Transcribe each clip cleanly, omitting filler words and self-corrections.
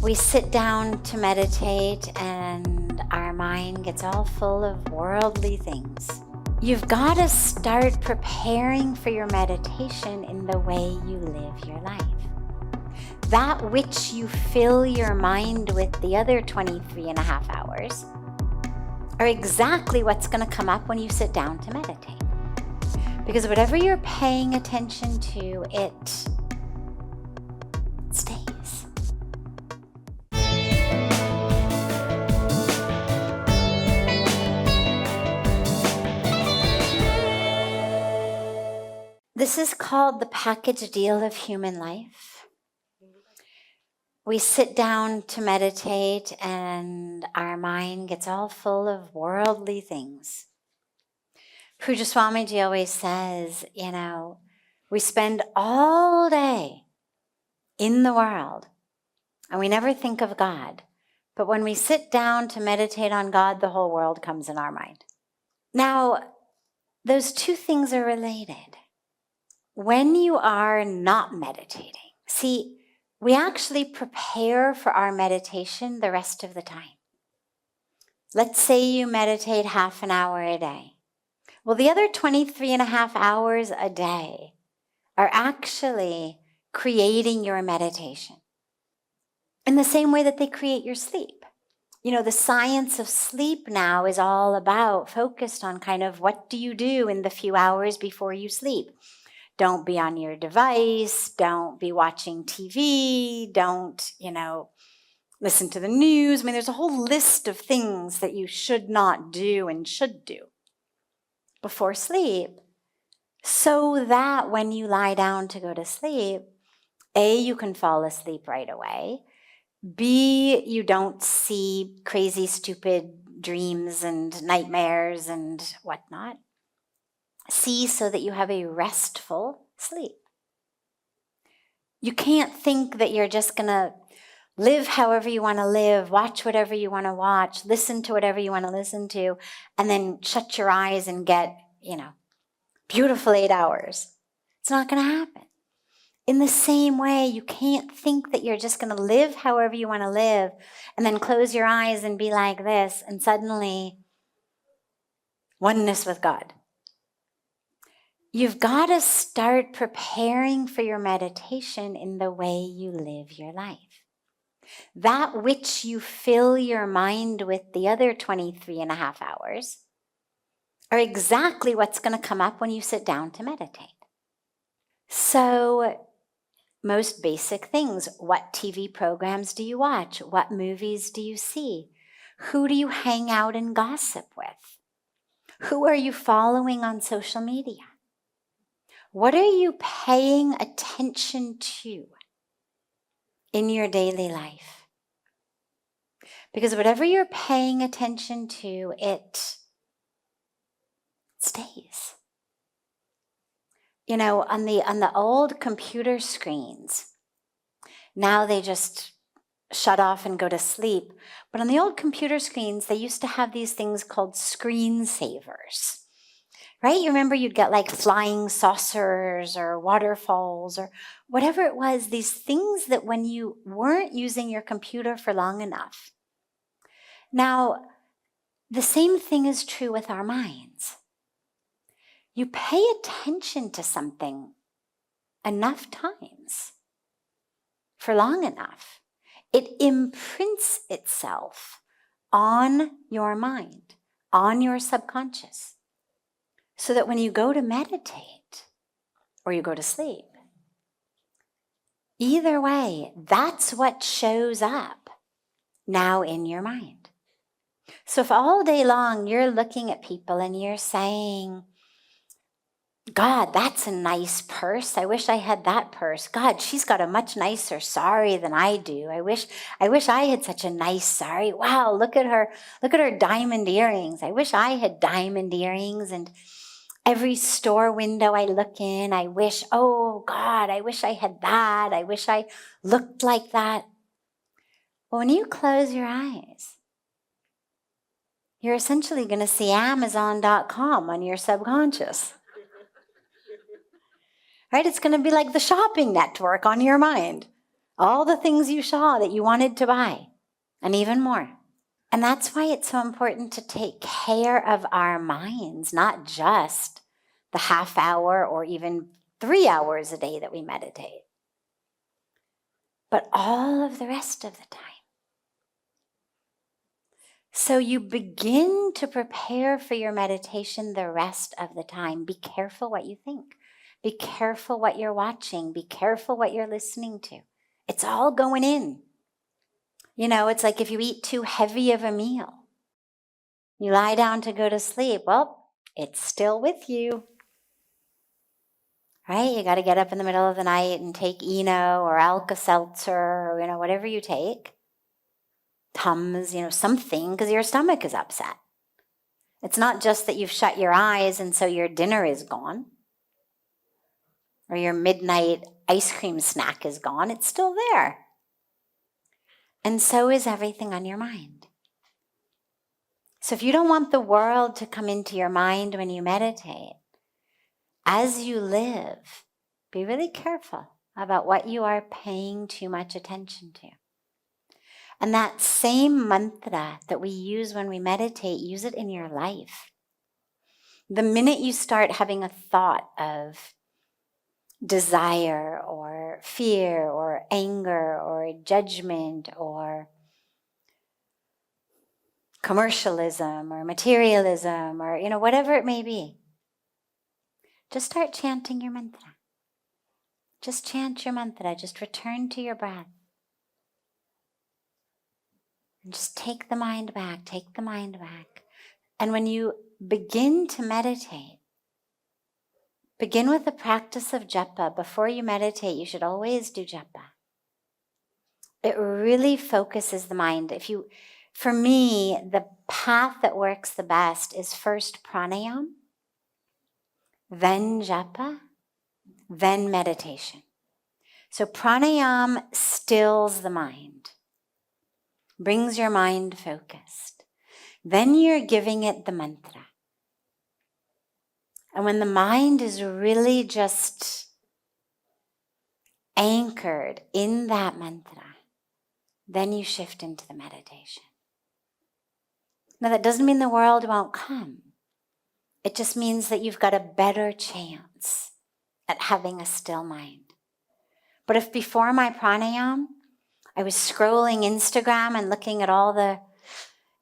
We sit down to meditate and our mind gets all full of worldly things. You've got to start preparing for your meditation in the way you live your life. That which you fill your mind with the other 23 and a half hours are exactly what's going to come up when you sit down to meditate. Because whatever you're paying attention to, it stays. This is called the package deal of human life. We sit down to meditate and our mind gets all full of worldly things. Pujya Swamiji always says, we spend all day in the world and we never think of God. But when we sit down to meditate on God, the whole world comes in our mind. Now, those two things are related. When you are not meditating, see, we actually prepare for our meditation the rest of the time. Let's say you meditate half an hour a day. Well, the other 23 and a half hours a day are actually creating your meditation in the same way that they create your sleep. The science of sleep now is all about focused on kind of what do you do in the few hours before you sleep. Don't be on your device, don't be watching TV, don't, listen to the news. There's a whole list of things that you should not do and should do before sleep, so that when you lie down to go to sleep, A, you can fall asleep right away. B, you don't see crazy, stupid dreams and nightmares and whatnot. C, so that you have a restful sleep. You can't think that you're just going to live however you want to live, watch whatever you want to watch, listen to whatever you want to listen to, and then shut your eyes and get, beautiful 8 hours. It's not going to happen. In the same way, you can't think that you're just going to live however you want to live and then close your eyes and be like this and suddenly oneness with God. You've got to start preparing for your meditation in the way you live your life. That which you fill your mind with the other 23 and a half hours are exactly what's going to come up when you sit down to meditate. So, most basic things. What TV programs do you watch? What movies do you see? Who do you hang out and gossip with? Who are you following on social media? What are you paying attention to in your daily life? Because whatever you're paying attention to, it stays. On the old computer screens, now they just shut off and go to sleep. But on the old computer screens, they used to have these things called screensavers. Right? You remember you'd get like flying saucers or waterfalls or whatever it was, these things that when you weren't using your computer for long enough. Now, the same thing is true with our minds. You pay attention to something enough times, for long enough, it imprints itself on your mind, on your subconscious. So that when you go to meditate or you go to sleep, either way, that's what shows up now in your mind. So if all day long you're looking at people and you're saying, God, that's a nice purse. I wish I had that purse. God, she's got a much nicer sari than I do. I wish I had such a nice sari. Wow, look at her diamond earrings. I wish I had diamond earrings. And every store window I look in, I wish, oh God, I wish I had that. I wish I looked like that. Well, when you close your eyes, you're essentially going to see Amazon.com on your subconscious. Right? It's going to be like the shopping network on your mind. all the things you saw that you wanted to buy, and even more. And that's why it's so important to take care of our minds, not just the half hour or even 3 hours a day that we meditate, but all of the rest of the time. So you begin to prepare for your meditation the rest of the time. Be careful what you think. Be careful what you're watching. Be careful what you're listening to. It's all going in. You know, it's like if you eat too heavy of a meal, you lie down to go to sleep, well, it's still with you. Right? You got to get up in the middle of the night and take Eno or Alka-Seltzer or, whatever you take. Tums, something, because your stomach is upset. It's not just that you've shut your eyes and so your dinner is gone or your midnight ice cream snack is gone. It's still there. And so is everything on your mind. So if you don't want the world to come into your mind when you meditate, as you live, be really careful about what you are paying too much attention to. And that same mantra that we use when we meditate, use it in your life. The minute you start having a thought of desire or fear or anger or judgment or commercialism or materialism or, whatever it may be, just start chanting your mantra. Just chant your mantra. Just return to your breath. And just take the mind back. Take the mind back. And when you begin to meditate, begin with the practice of japa. Before you meditate, you should always do japa. It really focuses the mind. For me, the path that works the best is first pranayam, then japa, then meditation. So pranayam stills the mind, brings your mind focused. Then you're giving it the mantra. And when the mind is really just anchored in that mantra, then you shift into the meditation. Now that doesn't mean the world won't come. It just means that you've got a better chance at having a still mind. But if before my pranayam, I was scrolling Instagram and looking at all the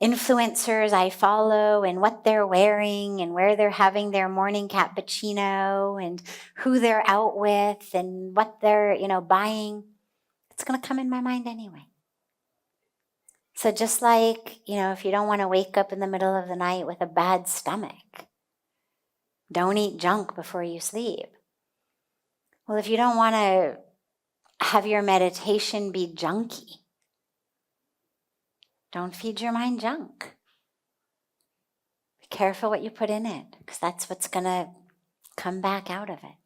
influencers I follow and what they're wearing and where they're having their morning cappuccino and who they're out with and what they're, buying, it's going to come in my mind anyway. So just like, if you don't want to wake up in the middle of the night with a bad stomach, don't eat junk before you sleep. Well, if you don't want to have your meditation be junky, don't feed your mind junk. Be careful what you put in it, because that's what's going to come back out of it.